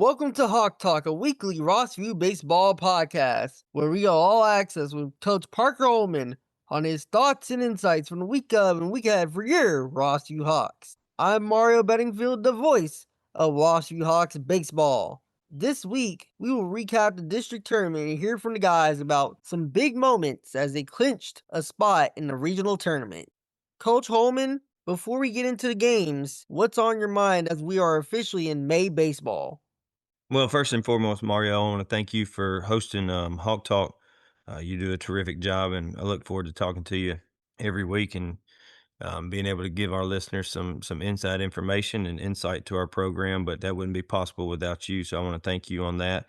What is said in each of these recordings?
Welcome to Hawk Talk, a weekly Rossview baseball podcast where we got all access with Coach Parker Holman on his thoughts and insights from the week of and week ahead for your Rossview Hawks. I'm Mario Bedingfield, the voice of Rossview Hawks baseball. This week, we will recap the district tournament and hear from the guys about some big moments as they clinched a spot in the regional tournament. Coach Holman, before we get into the games, what's on your mind as we are officially in May baseball? Well, first and foremost, Mario, I want to thank you for hosting Hawk Talk. You do a terrific job, and I look forward to talking to you every week and being able to give our listeners some inside information and insight to our program. But that wouldn't be possible without you, so I want to thank you on that.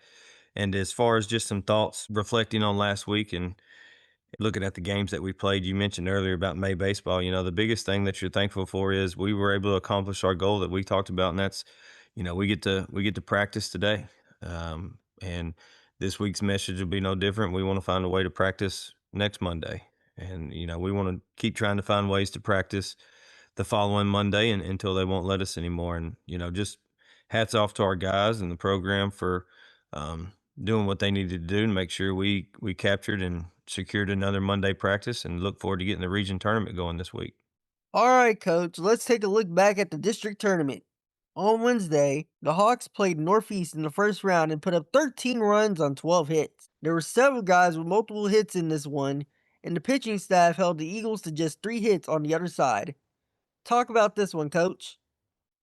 And as far as just some thoughts reflecting on last week and looking at the games that we played, you mentioned earlier about May baseball. The biggest thing that you're thankful for is we were able to accomplish our goal that we talked about, and that's, we get to practice today. And this week's message will be no different. We want to find a way to practice next Monday, and we want to keep trying to find ways to practice the following Monday and until they won't let us anymore. And just hats off to our guys and the program for doing what they needed to do to make sure we captured and secured another Monday practice, and look forward to getting the region tournament going this week. All right, coach, let's take a look back at the district tournament. On Wednesday, the Hawks played Northeast in the first round and put up 13 runs on 12 hits. There were several guys with multiple hits in this one, and the pitching staff held the Eagles to just 3 hits on the other side. Talk about this one, coach.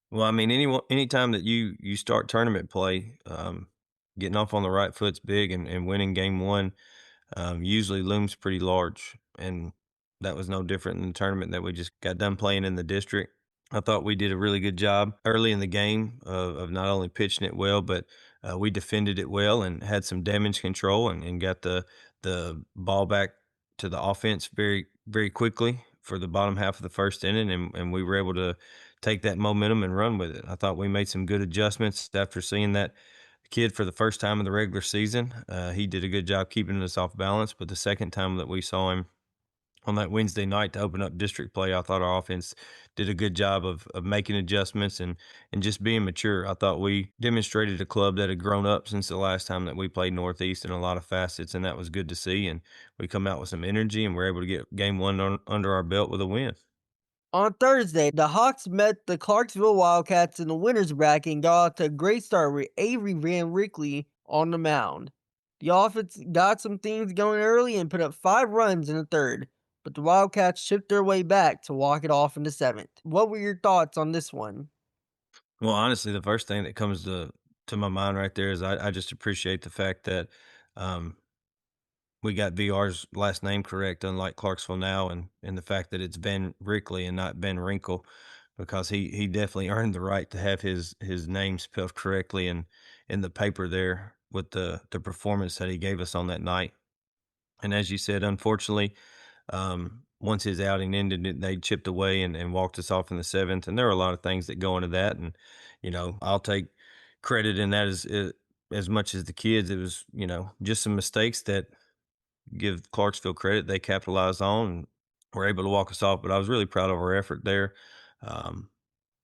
Well, I mean, anytime that you start tournament play, getting off on the right foot's big, and winning game one usually looms pretty large. And that was no different in the tournament that we just got done playing in the district. I thought we did a really good job early in the game of not only pitching it well, but we defended it well and had some damage control, and got the ball back to the offense very, very quickly for the bottom half of the first inning. And we were able to take that momentum and run with it. I thought we made some good adjustments after seeing that kid for the first time in the regular season. He did a good job keeping us off balance, but the second time that we saw him on that Wednesday night to open up district play, I thought our offense did a good job of making adjustments and just being mature. I thought we demonstrated a club that had grown up since the last time that we played Northeast in a lot of facets, and that was good to see. And we come out with some energy, and we're able to get game one under our belt with a win. On Thursday, the Hawks met the Clarksville Wildcats in the winners bracket and got off to a great start with Avery Van Rickley on the mound. The offense got some things going early and put up 5 runs in the third, but the Wildcats chipped their way back to walk it off in the seventh. What were your thoughts on this one? Well, honestly, the first thing that comes to my mind right there is I just appreciate the fact that um, we got VR's last name correct, unlike Clarksville now, and the fact that it's Ben Rickley and not Ben Wrinkle, because he definitely earned the right to have his name spelled correctly in the paper there with the performance that he gave us on that night. And as you said, unfortunately, once his outing ended, they chipped away and walked us off in the seventh. And there were a lot of things that go into that. And, I'll take credit in that as much as the kids. It was, just some mistakes that give Clarksville credit. They capitalized on and were able to walk us off. But I was really proud of our effort there. Um,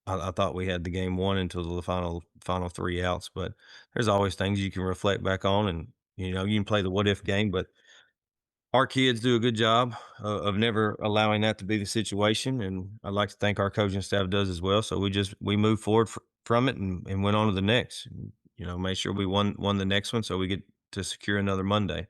I thought we had the game won until the final three outs. But there's always things you can reflect back on, and you can play the what if game, but our kids do a good job of never allowing that to be the situation, and I'd like to think our coaching staff does as well. So we move forward from it, and went on to the next. And, make sure we won the next one, so we get to secure another Monday.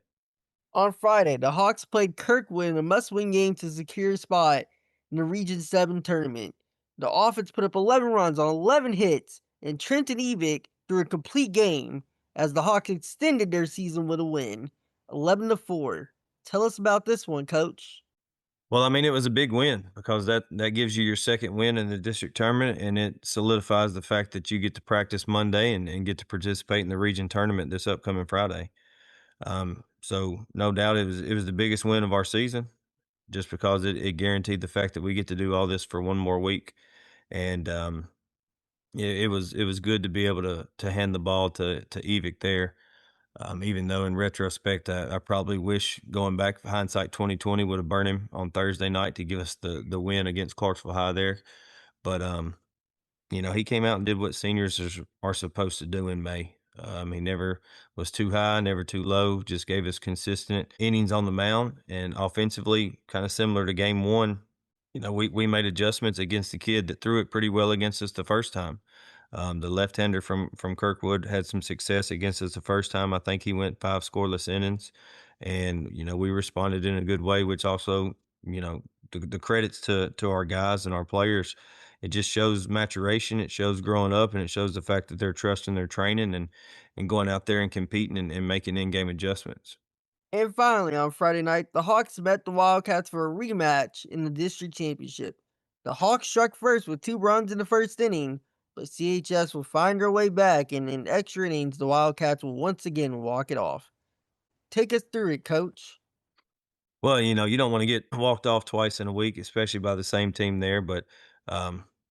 On Friday, the Hawks played Kirkwood in a must-win game to secure a spot in the Region 7 tournament. The offense put up 11 runs on 11 hits, and Trenton Evick threw a complete game as the Hawks extended their season with a win, 11-4. Tell us about this one, Coach. Well, I mean, it was a big win because that gives you your second win in the district tournament, and it solidifies the fact that you get to practice Monday and get to participate in the region tournament this upcoming Friday. So no doubt it was the biggest win of our season, just because it guaranteed the fact that we get to do all this for one more week. And it was good to be able to hand the ball to Evic there. Even though in retrospect, I probably wish, going back, hindsight 2020, would have burned him on Thursday night to give us the win against Clarksville High there. But he came out and did what seniors are supposed to do in May. He never was too high, never too low, just gave us consistent innings on the mound. And offensively, kind of similar to game one, we made adjustments against the kid that threw it pretty well against us the first time. The left-hander from Kirkwood had some success against us the first time. I think he went 5 scoreless innings, and we responded in a good way, which also, the credits to our guys and our players. It just shows maturation. It shows growing up, and it shows the fact that they're trusting their training and going out there and competing and making in-game adjustments. And finally, on Friday night, the Hawks met the Wildcats for a rematch in the district championship. The Hawks struck first with 2 runs in the first inning, but CHS will find their way back, and in extra innings, the Wildcats will once again walk it off. Take us through it, Coach. Well, you don't want to get walked off twice in a week, especially by the same team there. But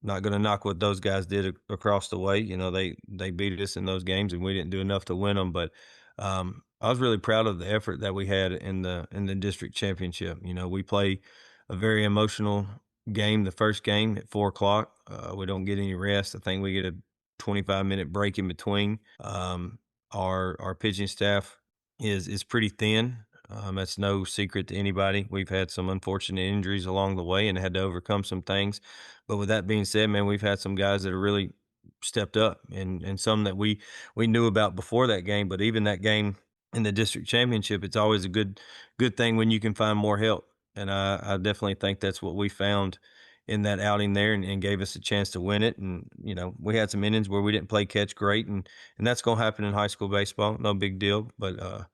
not going to knock what those guys did across the way. They beat us in those games, and we didn't do enough to win them. But I was really proud of the effort that we had in the district championship. We play a very emotional game. The first game at 4 o'clock, we don't get any rest. I think we get a 25-minute break in between. Our pitching staff is pretty thin. That's no secret to anybody. We've had some unfortunate injuries along the way and had to overcome some things. But with that being said, man, we've had some guys that have really stepped up, and some that we knew about before that game. But even that game in the district championship, it's always a good thing when you can find more help. And I definitely think that's what we found in that outing there, and gave us a chance to win it. And we had some innings where we didn't play catch great, and that's going to happen in high school baseball. No big deal. But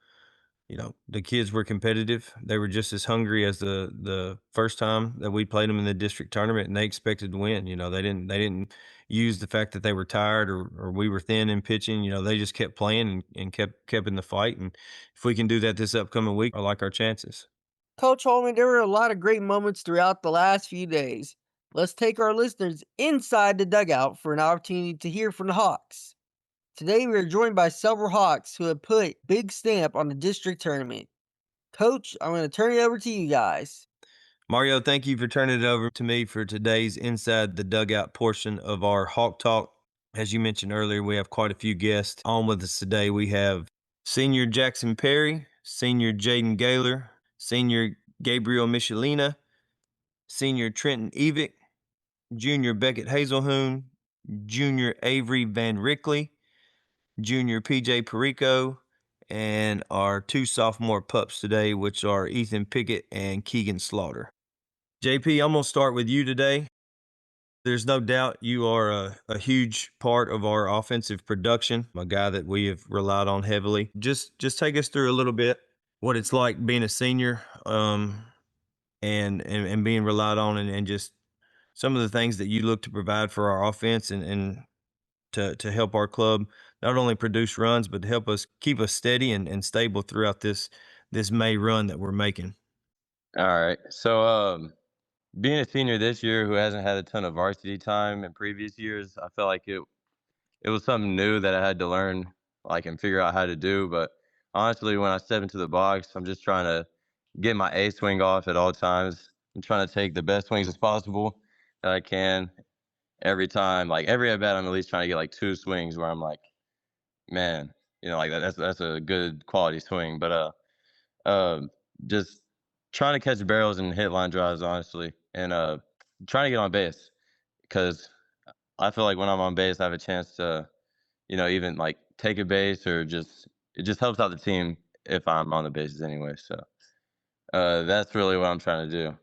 the kids were competitive. They were just as hungry as the first time that we played them in the district tournament, and they expected to win. They didn't use the fact that they were tired, or we were thin in pitching. They just kept playing and kept in the fight. And if we can do that this upcoming week, I like our chances. Coach Holman, there were a lot of great moments throughout the last few days. Let's take our listeners inside the dugout for an opportunity to hear from the Hawks. Today we are joined by several Hawks who have put big stamp on the district tournament. Coach, I'm going to turn it over to you guys. Mario, thank you for turning it over to me for today's Inside the Dugout portion of our Hawk Talk. As you mentioned earlier, we have quite a few guests on with us today. We have Senior Jackson Perry, Senior Jaden Gaylor, Senior Gabriel Michelina, Senior Trenton Evick, Junior Beckett Hazelhoon, Junior Avery Van Rickley, Junior PJ Perico, and our 2 sophomore pups today, which are Ethan Pickett and Keegan Slaughter. JP, I'm going to start with you today. There's no doubt you are a huge part of our offensive production, a guy that we have relied on heavily. Just take us through a little bit what it's like being a senior, and being relied on, and just some of the things that you look to provide for our offense, and to help our club not only produce runs, but to help us keep us steady and stable throughout this May run that we're making. All right. So, being a senior this year who hasn't had a ton of varsity time in previous years, I felt like it was something new that I had to learn, like, and figure out how to do. But honestly, when I step into the box, I'm just trying to get my A swing off at all times. I'm trying to take the best swings as possible that I can every time. Like every at bat, I'm at least trying to get like 2 swings where I'm like, man, like that's a good quality swing. But just trying to catch barrels and hit line drives, honestly, and trying to get on base because I feel like when I'm on base, I have a chance to, even like take a base or just it just helps out the team if I'm on the bases anyway. So that's really what I'm trying to do.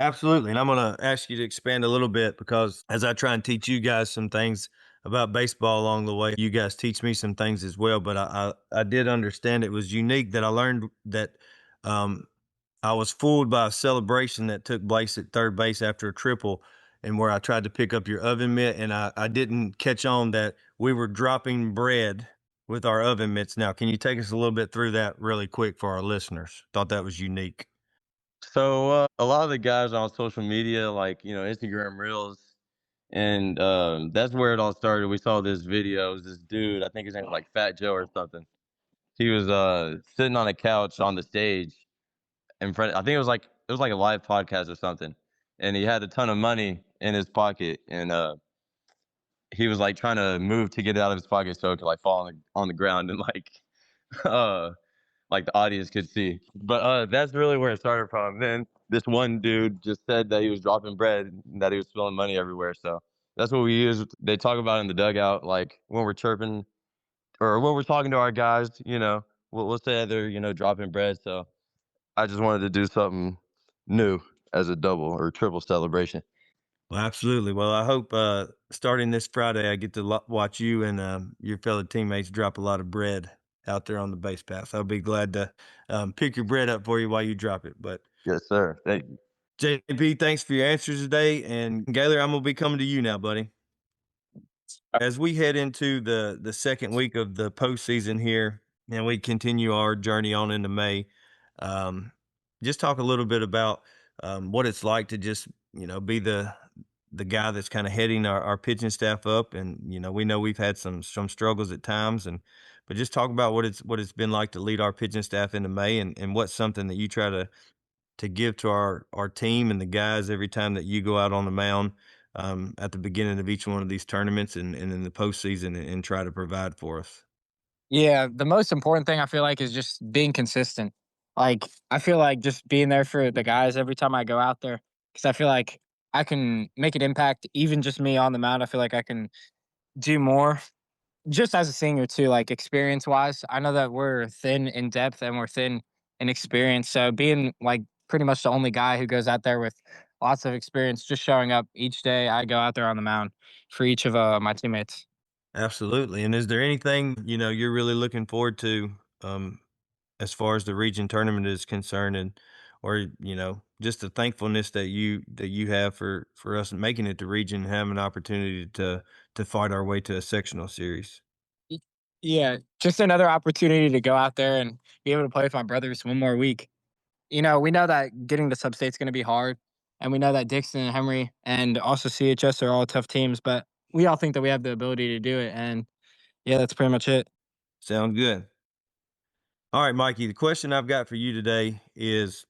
Absolutely. And I'm going to ask you to expand a little bit, because as I try and teach you guys some things about baseball along the way, you guys teach me some things as well. But I did understand it was unique that I learned that um, I was fooled by a celebration that took place at third base after a triple, and where I tried to pick up your oven mitt, and I didn't catch on that we were dropping bread with our oven mitts. Now, can you take us a little bit through that really quick for our listeners? Thought that was unique. So a lot of the guys on social media, like Instagram Reels, and that's where it all started. We saw this video. It was this dude, I think his name was like Fat Joe or something. He was sitting on a couch on the stage in front. I think it was like a live podcast or something, and he had a ton of money in his pocket, and he was like trying to move to get it out of his pocket so it could like fall on the ground and uh like the audience could see. But that's really where it started from. Then this one dude just said that he was dropping bread and that he was spilling money everywhere. So that's what we use. They talk about in the dugout, like when we're chirping or when we're talking to our guys, we'll say that they're, dropping bread. So I just wanted to do something new as a double or triple celebration. Well, absolutely. Well, I hope starting this Friday, I get to watch you and your fellow teammates drop a lot of bread out there on the base path. I'll be glad to pick your bread up for you while you drop it. But Yes, sir. Thank you. JP, thanks for your answers today. And Gaylor, I'm going to be coming to you now, buddy. As we head into the second week of the postseason here, and we continue our journey on into May, um, just talk a little bit about what it's like to just be the guy that's kind of heading our pitching staff up, and we know we've had some struggles at times, but just talk about what it's been like to lead our pitching staff into May, and what's something that you try to give to our team and the guys every time that you go out on the mound at the beginning of each one of these tournaments and in the postseason and try to provide for us. Yeah, the most important thing I feel like is just being consistent. Like, I feel like just being there for the guys every time I go out there, because I feel like I can make an impact, even just me on the mound. I feel like I can do more just as a senior, too, like experience wise. I know that we're thin in depth and we're thin in experience. So, being like pretty much the only guy who goes out there with lots of experience, just showing up each day I go out there on the mound for each of my teammates. Absolutely. And is there anything you're really looking forward to um, as far as the region tournament is concerned, and or just the thankfulness that you have for us making it to region and having an opportunity to fight our way to a sectional series? Y Yeah, just another opportunity to go out there and be able to play with my brothers one more week. We know that getting to sub-state's gonna be hard, and we know that Dixon and Henry and also CHS are all tough teams, but we all think that we have the ability to do it, and yeah, that's pretty much it. Sound good. All right, Mikey, the question I've got for you today is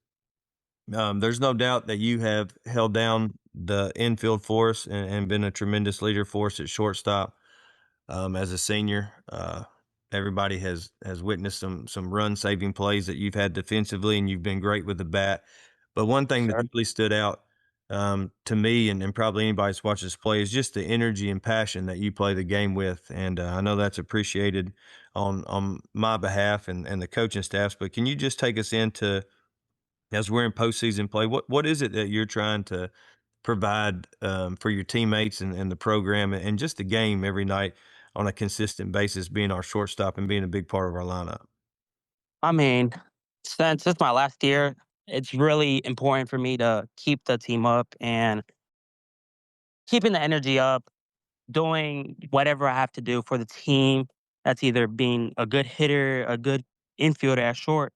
there's no doubt that you have held down the infield for us and been a tremendous leader for us at shortstop as a senior. Everybody has witnessed some run saving plays that you've had defensively, and you've been great with the bat. But one thing that Sure. really stood out to me, and probably anybody that's watched this play, is just the energy and passion that you play the game with. And I know that's appreciated on my behalf and the coaching staffs. But can you just take us into, as we're in postseason play, what is it that you're trying to provide for your teammates and the program and just the game every night on a consistent basis, being our shortstop and being a big part of our lineup? I mean, since it's my last year, it's really important for me to keep the team up and keeping the energy up, doing whatever I have to do for the team. That's either being a good hitter, a good infielder at short,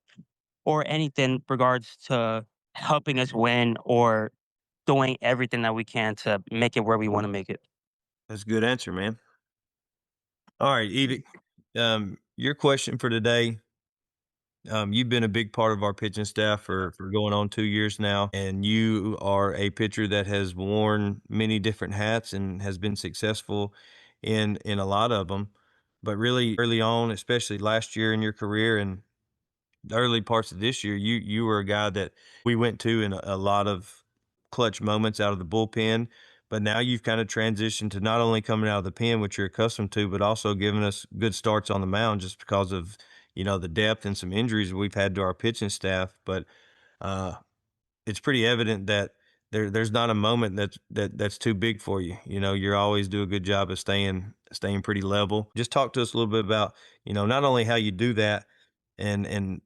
or anything regards to helping us win or doing everything that we can to make it where we want to make it. That's a good answer, man. All right, Edie, your question for today. You've been a big part of our pitching staff for going on 2 years now, and you are a pitcher that has worn many different hats and has been successful in a lot of them. But really early on, especially last year in your career and the early parts of this year, you were a guy that we went to in a lot of clutch moments out of the bullpen. But now you've kind of transitioned to not only coming out of the pen, which you're accustomed to, but also giving us good starts on the mound just because of the depth and some injuries we've had to our pitching staff. But uh, it's pretty evident that there's not a moment that's too big for you. You're always do a good job of staying pretty level. Just talk to us a little bit about not only how you do that and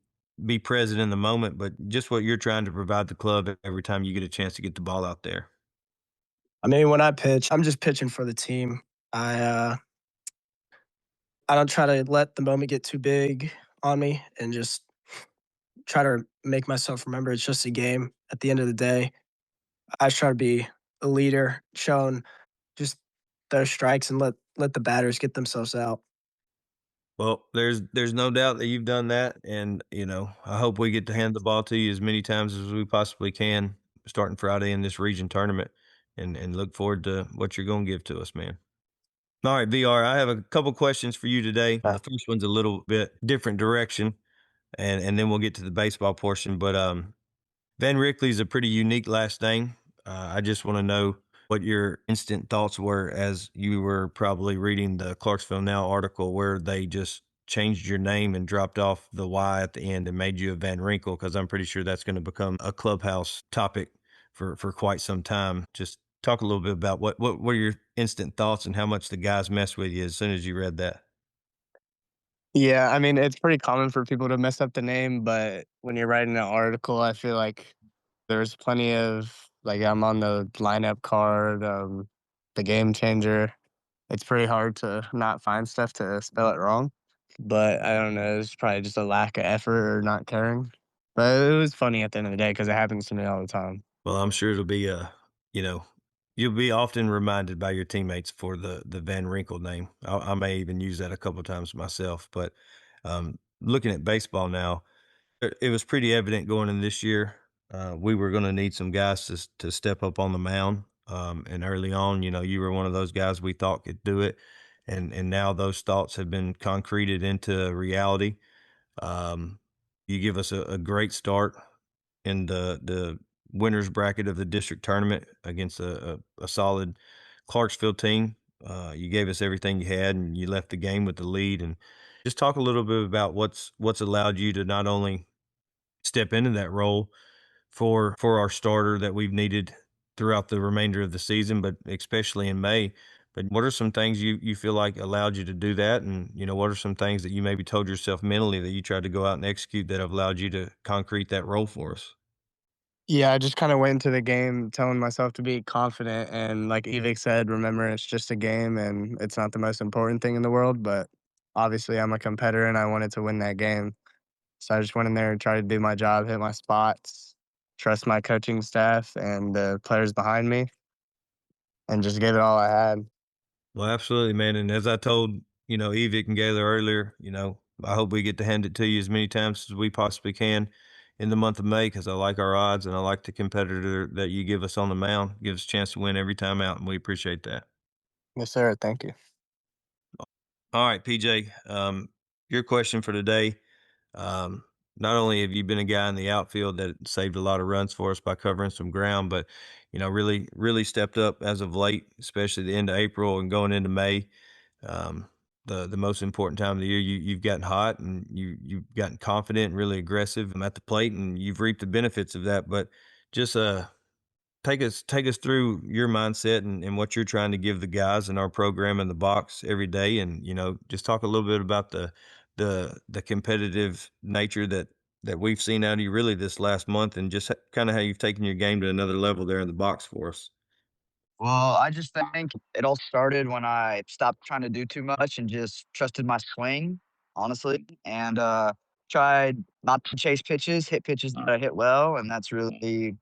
be present in the moment, but just what you're trying to provide the club every time you get a chance to get the ball out there. I mean, when I pitch, I'm just pitching for the team. I uh, I don't try to let the moment get too big on me, and just try to make myself remember it's just a game. At the end of the day, I just try to be a leader, showing just those strikes and let the batters get themselves out. Well, there's no doubt that you've done that, and I hope we get to hand the ball to you as many times as we possibly can, starting Friday in this region tournament, and look forward to what you're going to give to us, man. All right, VR, I have a couple questions for you today. The first one's a little bit different direction, and then we'll get to the baseball portion. But Van Rickley's a pretty unique last name. I just want to know what your instant thoughts were as you were probably reading the Clarksville Now article where they just changed your name and dropped off the Y at the end and made you a Van Winkle, because I'm pretty sure that's going to become a clubhouse topic for quite some time. Just talk a little bit about what were your instant thoughts and how much the guys messed with you as soon as you read that. Yeah, I mean, it's pretty common for people to mess up the name, but when you're writing an article, I feel like there's plenty of like I'm on the lineup card, the game changer. It's pretty hard to not find stuff to spell it wrong. But I don't know, it's probably just a lack of effort or not caring. But it was funny at the end of the day because it happens to me all the time. Well, I'm sure it'll be you know, you'll be often reminded by your teammates for the Van Winkle name. I may even use that a couple times myself. But looking at baseball now, it was pretty evident going in this year. We were going to need some guys to step up on the mound. And early on, you were one of those guys we thought could do it. And now those thoughts have been concreted into reality. You give us a great start in the winners bracket of the district tournament against a solid Clarksville team. You gave us everything you had, and you left the game with the lead. And just talk a little bit about what's allowed you to not only step into that role for our starter that we've needed throughout the remainder of the season, but especially in May. But what are some things you feel like allowed you to do that? And, what are some things that you maybe told yourself mentally that you tried to go out and execute that have allowed you to concrete that role for us? Yeah, I just kind of went into the game telling myself to be confident. And like Evic said, remember, it's just a game and it's not the most important thing in the world. But obviously, I'm a competitor and I wanted to win that game. So I just went in there and tried to do my job, hit my spots, trust my coaching staff and the players behind me, and just gave it all I had. Well, absolutely, man. And as I told, Evic and Gaylor earlier, I hope we get to hand it to you as many times as we possibly can in the month of May, because I like our odds and I like the competitor that you give us on the mound. Gives us a chance to win every time out, and we appreciate that. Yes, sir. Thank you. All right, PJ, your question for today. Um, Not only have you been a guy in the outfield that saved a lot of runs for us by covering some ground, but really, really stepped up as of late, especially the end of April and going into May. Um, the most important time of the year, you've gotten hot and you've gotten confident and really aggressive at the plate, and you've reaped the benefits of that. But just take us through your mindset and what you're trying to give the guys in our program in the box every day, and just talk a little bit about the competitive nature that we've seen out of you really this last month, and just kind of how you've taken your game to another level there in the box for us. Well, I just think it all started when I stopped trying to do too much and just trusted my swing, honestly, and tried not to chase pitches, hit pitches that I hit well, and that's really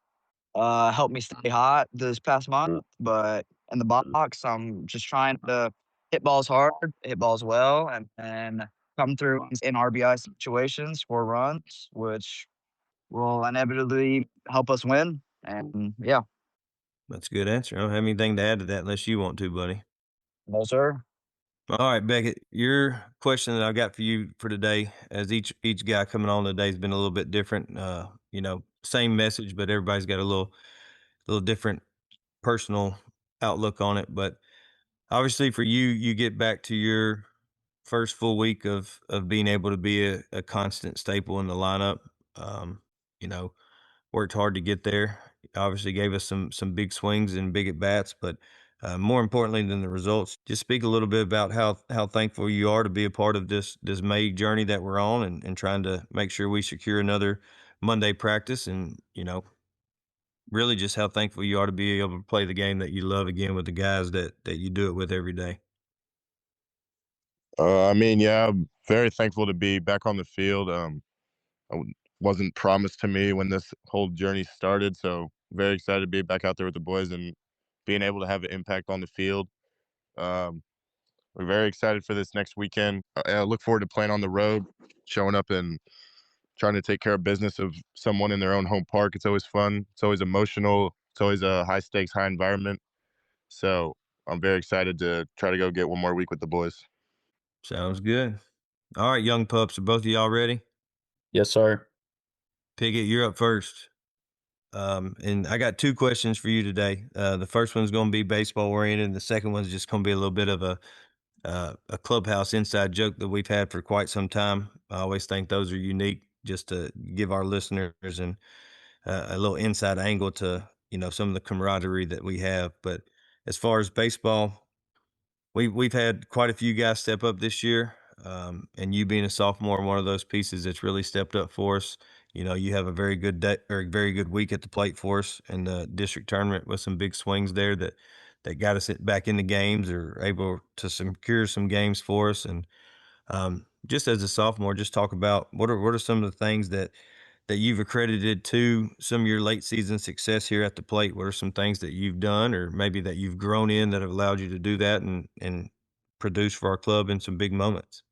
helped me stay hot this past month. But in the box, I'm just trying to hit balls hard, hit balls well, and then come through in RBI situations for runs, which will inevitably help us win. And yeah, That's a good answer. I don't have anything to add to that unless you want to, buddy. no, sir. All right, Beckett, your question that I got for you for today, as each guy coming on today has been a little bit different. Same message, but everybody's got a little different personal outlook on it. But obviously, for you, you get back to your first full week of being able to be a constant staple in the lineup. You know, worked hard to get there. Obviously, gave us some big swings and big at bats, but more importantly than the results, just speak a little bit about how thankful you are to be a part of this May journey that we're on, and trying to make sure we secure another Monday practice, and really just how thankful you are to be able to play the game that you love again with the guys that you do it with every day. I mean, yeah, I'm very thankful to be back on the field. Wasn't promised to me when this whole journey started, so very excited to be back out there with the boys and being able to have an impact on the field. Um, we're very excited for this next weekend. I look forward to playing on the road, showing up and trying to take care of business of someone in their own home park. It's always fun. It's always emotional. It's always a high stakes, high environment. So I'm very excited to try to go get one more week with the boys. Sounds good. All right, young pups, are both of y'all ready? Yes, sir. Piggott, you're up first. And I got two questions for you today. The first one's going to be baseball oriented, and the second one's just going to be a little bit of a clubhouse inside joke that we've had for quite some time. I always think those are unique, just to give our listeners and a little inside angle to some of the camaraderie that we have. But as far as baseball, we've had quite a few guys step up this year, and you being a sophomore, one of those pieces that's really stepped up for us. You have a very good day or a very good week at the plate for us in the district tournament with some big swings there that got us back into games or able to secure some games for us. And just as a sophomore, just talk about what are some of the things that you've accredited to some of your late season success here at the plate. What are some things that you've done or maybe that you've grown in that have allowed you to do that and produce for our club in some big moments?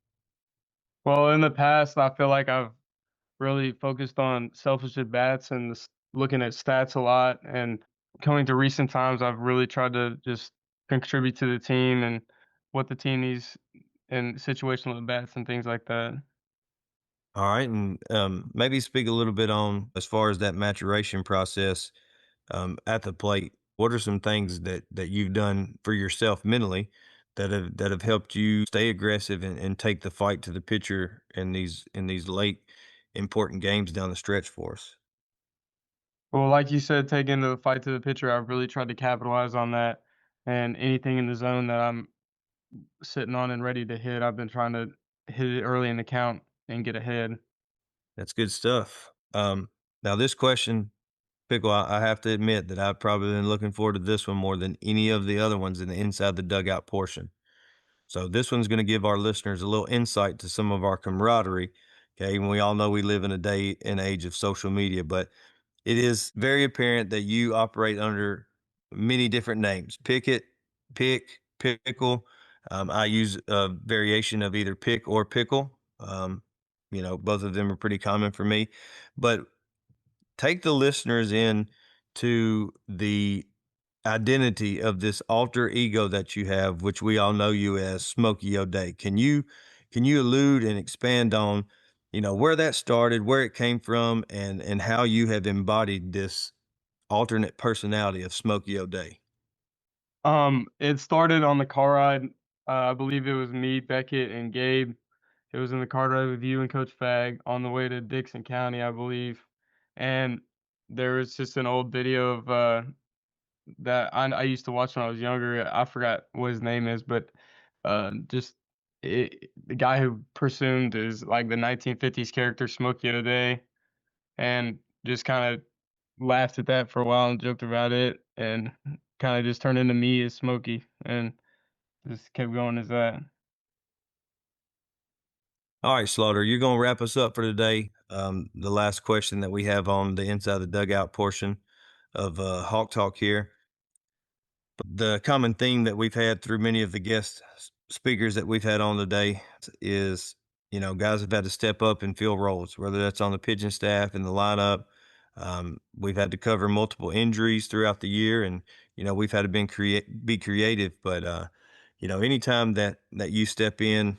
Well, in the past, I feel like I've really focused on selfish at bats and looking at stats a lot. And coming to recent times, I've really tried to just contribute to the team and what the team needs in situational at bats and things like that. All right. And maybe speak a little bit on as far as that maturation process at the plate. What are some things that you've done for yourself mentally that have helped you stay aggressive and take the fight to the pitcher in these late important games down the stretch for us? Well, like you said, taking the fight to the pitcher, I've really tried to capitalize on that. And anything in the zone that I'm sitting on and ready to hit, I've been trying to hit it early in the count and get ahead. That's good stuff. Now this question, Pickle, I have to admit that I've probably been looking forward to this one more than any of the other ones in the inside the dugout portion. So this one's going to give our listeners a little insight to some of our camaraderie. Okay, and we all know we live in a day and age of social media, but it is very apparent that you operate under many different names: Pickett, Pick, Pickle. I use a variation of either Pick or Pickle. Both of them are pretty common for me. But take the listeners in to the identity of this alter ego that you have, which we all know you as Smokey O'Day. Can you allude and expand on, where that started, where it came from, and how you have embodied this alternate personality of Smokey O'Day? It started on the car ride. I believe it was me, Beckett, and Gabe. It was in the car ride with you and Coach Fag on the way to Dickson County, I believe. And there was just an old video of that I used to watch when I was younger. I forgot what his name is, but just the guy who presumed is like the 1950s character Smokey O'Day, and just kind of laughed at that for a while and joked about it, and kind of just turned into me as Smokey, and just kept going as that. All right, Slaughter, you're going to wrap us up for today. The last question that we have on the inside the dugout portion of Hawk Talk here. The common theme that we've had through many of the guest speakers that we've had on today is, guys have had to step up and fill roles, whether that's on the pitching staff, in the lineup. We've had to cover multiple injuries throughout the year, and, we've had to be creative. But, anytime that you step in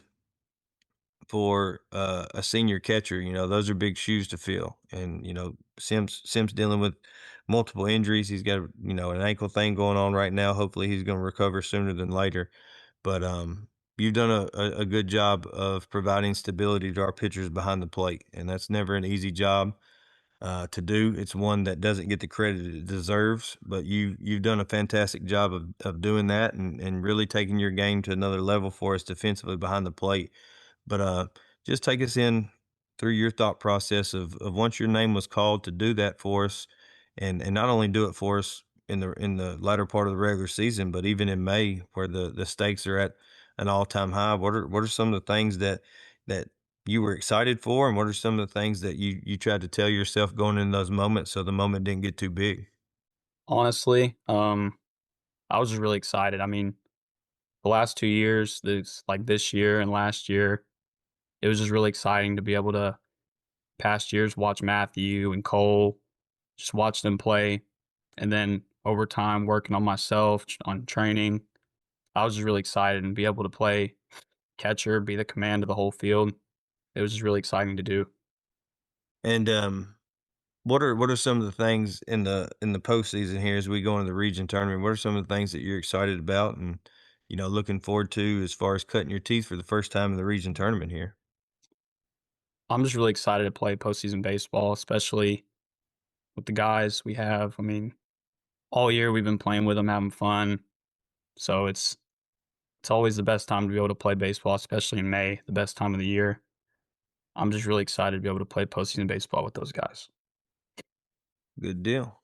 for a senior catcher, those are big shoes to fill. And, Sim's dealing with multiple injuries. He's got, an ankle thing going on right now. Hopefully he's going to recover sooner than later. But you've done a good job of providing stability to our pitchers behind the plate. And that's never an easy job to do. It's one that doesn't get the credit it deserves, but you've done a fantastic job of doing that and really taking your game to another level for us defensively behind the plate. But just take us in through your thought process of once your name was called to do that for us, and not only do it for us in the latter part of the regular season, but even in May where the stakes are at an all-time high. What are some of the things that you were excited for, and what are some of the things that you tried to tell yourself going in those moments so the moment didn't get too big? Honestly, I was just really excited. I mean, the last 2 years, this year and last year, it was just really exciting to be able to past years watch Matthew and Cole, just watch them play, and then over time working on myself on training, I was just really excited and be able to play catcher, be the command of the whole field. It was just really exciting to do. And what are some of the things in the postseason here as we go into the region tournament? What are some of the things that you're excited about and looking forward to as far as cutting your teeth for the first time in the region tournament here? I'm just really excited to play postseason baseball, especially with the guys we have. I mean, all year we've been playing with them, having fun. So it's always the best time to be able to play baseball, especially in May, the best time of the year. I'm just really excited to be able to play postseason baseball with those guys. Good deal.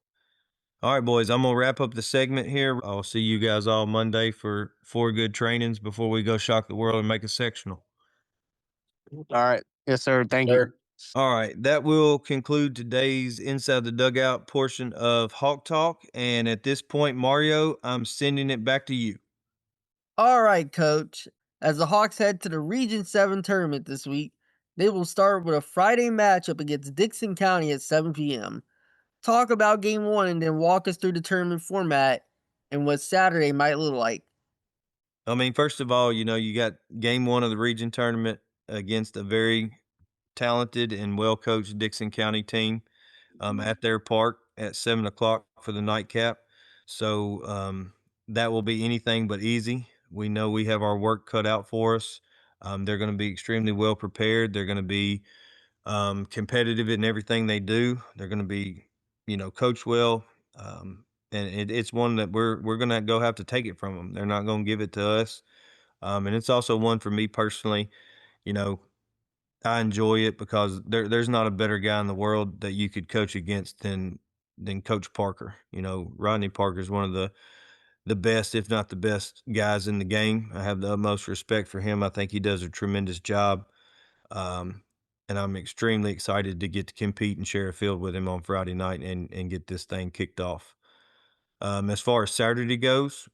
All right, boys, I'm gonna wrap up the segment here. I'll see you guys all Monday for 4 good trainings before we go shock the world and make a sectional. All right. Yes, sir. Thank you. Sure. All right, that will conclude today's Inside the Dugout portion of Hawk Talk. And at this point, Mario, I'm sending it back to you. All right, coach. As the Hawks head to the Region 7 tournament this week, they will start with a Friday matchup against Dickson County at 7 p.m. Talk about game 1 and then walk us through the tournament format and what Saturday might look like. I mean, first of all, you got game 1 of the region tournament against a very talented and well-coached Dickson County team at their park at 7 o'clock for the nightcap. So that will be anything but easy. We know we have our work cut out for us. They're going to be extremely well prepared. They're going to be competitive in everything they do. They're going to be, coached well. And it's one that we're going to go have to take it from them. They're not going to give it to us. And it's also one for me personally. You know, I enjoy it because there's not a better guy in the world that you could coach against than Coach Parker. Rodney Parker is one of the best, if not the best, guys in the game. I have the utmost respect for him. I think he does a tremendous job. Um, and I'm extremely excited to get to compete and share a field with him on Friday night and get this thing kicked off. As far as Saturday goes,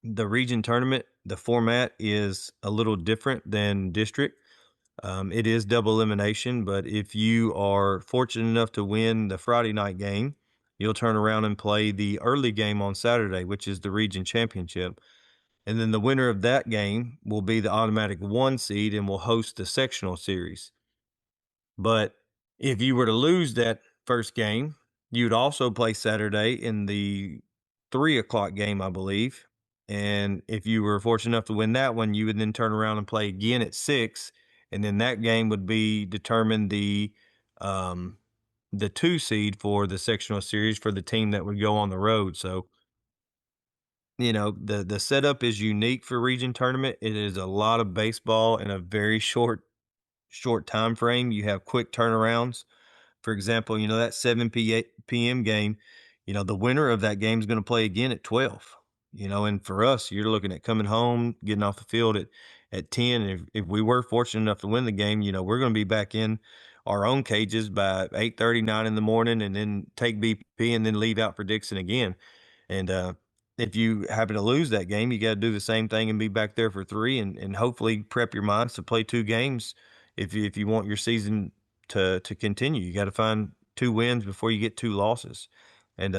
the region tournament, the format is a little different than district. It is double elimination, but if you are fortunate enough to win the Friday night game, you'll turn around and play the early game on Saturday, which is the region championship. And then the winner of that game will be the automatic 1 seed and will host the sectional series. But if you were to lose that first game, you'd also play Saturday in the 3 o'clock game, I believe. And if you were fortunate enough to win that one, you would then turn around and play again at 6. And then that game would be determined the 2 seed for the sectional series for the team that would go on the road. So, the setup is unique for region tournament. It is a lot of baseball in a very short time frame. You have quick turnarounds. For example, that 7 p.m. game, the winner of that game is going to play again at 12. And for us, you're looking at coming home, getting off the field at 10. If we were fortunate enough to win the game, we're going to be back in our own cages by 8:39 in the morning and then take BP and then leave out for Dickson again. And if you happen to lose that game, you got to do the same thing and be back there for 3 and hopefully prep your minds to play 2 games if you want your season to continue. You got to find 2 wins before you get 2 losses. And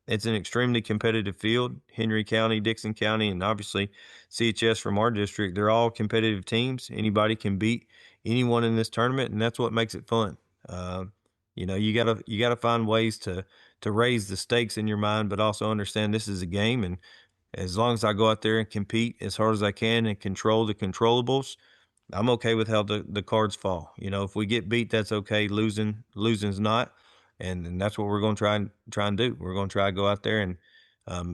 it's an extremely competitive field. Henry County, Dickson County, and obviously CHS from our district, they're all competitive teams. Anybody can beat anyone in this tournament, and that's what makes it fun. You gotta find ways to raise the stakes in your mind, but also understand this is a game. And as long as I go out there and compete as hard as I can and control the controllables, I'm okay with how the cards fall. If we get beat, that's okay. Losing's not, and that's what we're going to try and do. We're going to try to go out there and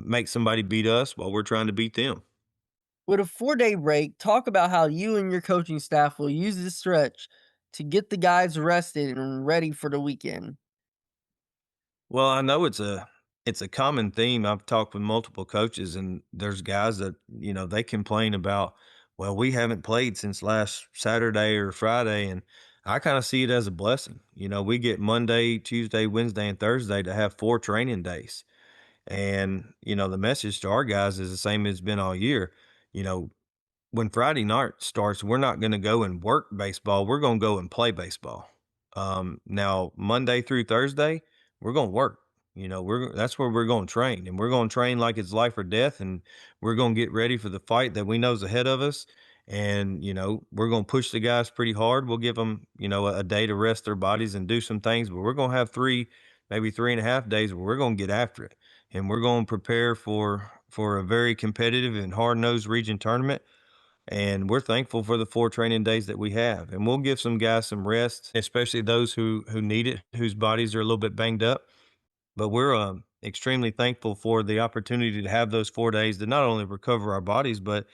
make somebody beat us while we're trying to beat them. With a 4-day break, talk about how you and your coaching staff will use this stretch to get the guys rested and ready for the weekend. Well, I know it's a common theme. I've talked with multiple coaches, and there's guys that they complain about. Well, we haven't played since last Saturday or Friday, and I kind of see it as a blessing. We get Monday, Tuesday, Wednesday, and Thursday to have 4 training days. And, the message to our guys is the same as it's been all year. When Friday night starts, we're not going to go and work baseball. We're going to go and play baseball. Now, Monday through Thursday, we're going to work. that's where we're going to train, and we're going to train like it's life or death, and we're going to get ready for the fight that we know is ahead of us. And we're going to push the guys pretty hard. We'll give them a day to rest their bodies and do some things, but we're going to have maybe 3.5 days where we're going to get after it, and we're going to prepare for a very competitive and hard-nosed region tournament. And we're thankful for the 4 training days that we have, and we'll give some guys some rest, especially those who need it, whose bodies are a little bit banged up. But we're extremely thankful for the opportunity to have those 4 days to not only recover our bodies, but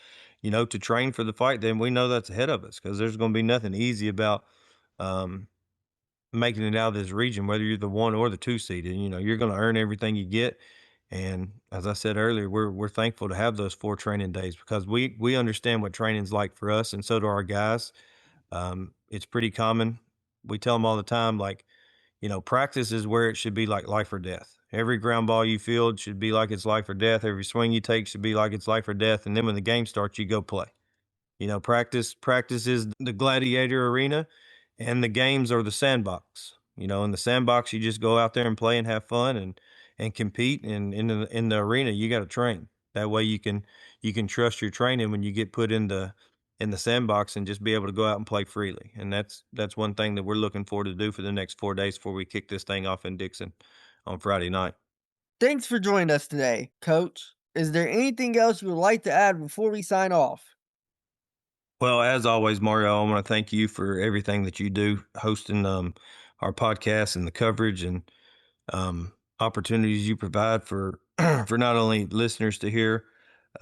to train for the fight. Then we know that's ahead of us, because there's going to be nothing easy about um, making it out of this region, whether you're the 1 or the 2 seed. And you're going to earn everything you get. And as I said earlier, we're thankful to have those 4 training days, because we understand what training's like for us, and so do our guys. It's pretty common. We tell them all the time, like, practice is where it should be like life or death. Every ground ball you field should be like it's life or death. Every swing you take should be like it's life or death. And then when the game starts, you go play. Practice is the gladiator arena, and the games are the sandbox. In the sandbox, you just go out there and play and have fun and compete. And in the arena, you got to train. That way you can trust your training when you get put in the sandbox, and just be able to go out and play freely. And that's one thing that we're looking forward to do for the next 4 days before we kick this thing off in Dickson on Friday night. Thanks for joining us today, Coach. Is there anything else you would like to add before we sign off? Well, as always, Mario, I want to thank you for everything that you do, hosting our podcast and the coverage and opportunities you provide for for not only listeners to hear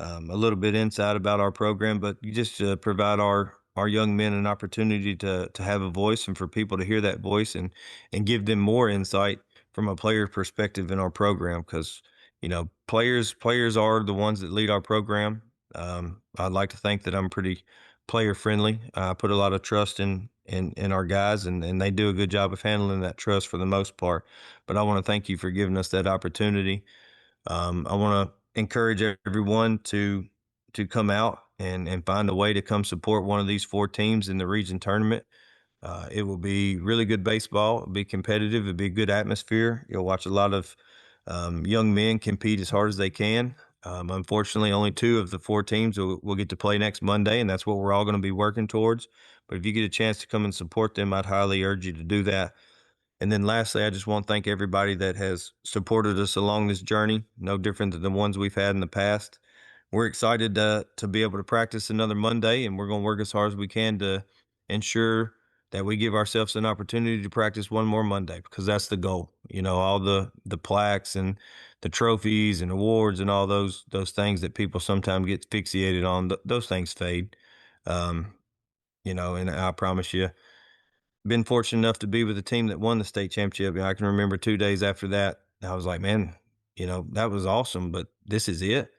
a little bit insight about our program, but you just provide our young men an opportunity to have a voice, and for people to hear that voice and give them more insight from a player perspective in our program. Because players are the ones that lead our program. I'd like to think that I'm pretty player friendly. I put a lot of trust in our guys, and they do a good job of handling that trust for the most part. But I want to thank you for giving us that opportunity. I want to encourage everyone to come out and find a way to come support one of these 4 teams in the region tournament. It will be really good baseball. It'll be competitive. It'll be a good atmosphere. You'll watch a lot of young men compete as hard as they can. Unfortunately, only 2 of the 4 teams will get to play next Monday, and that's what we're all going to be working towards. But if you get a chance to come and support them, I'd highly urge you to do that. And then lastly, I just want to thank everybody that has supported us along this journey, no different than the ones we've had in the past. We're excited to be able to practice another Monday, and we're going to work as hard as we can to ensure that we give ourselves an opportunity to practice one more Monday, because that's the goal. All the plaques and the trophies and awards and all those things that people sometimes get fixated on, those things fade. Um, and I promise you, been fortunate enough to be with a team that won the state championship. I can remember 2 days after that, I was like, man, that was awesome, but this is it.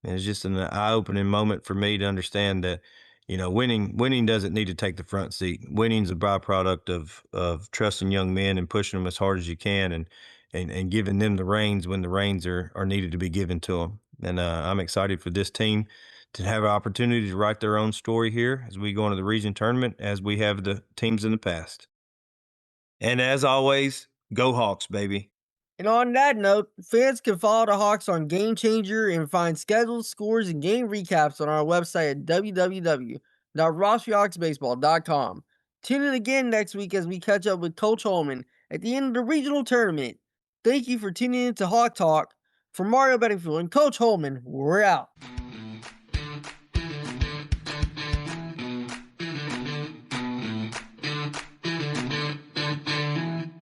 And it's just an eye-opening moment for me to understand that, winning doesn't need to take the front seat. Winning's a byproduct of trusting young men and pushing them as hard as you can, and giving them the reins when the reins are needed to be given to them. And I'm excited for this team to have an opportunity to write their own story here as we go into the region tournament, as we have the teams in the past. And as always, go Hawks, baby. And on that note, fans can follow the Hawks on Game Changer and find schedules, scores, and game recaps on our website at www.rossbyhawksbaseball.com. Tune in again next week as we catch up with Coach Holman at the end of the regional tournament. Thank you for tuning in to Hawk Talk. For Mario Bedingfield and Coach Holman, we're out.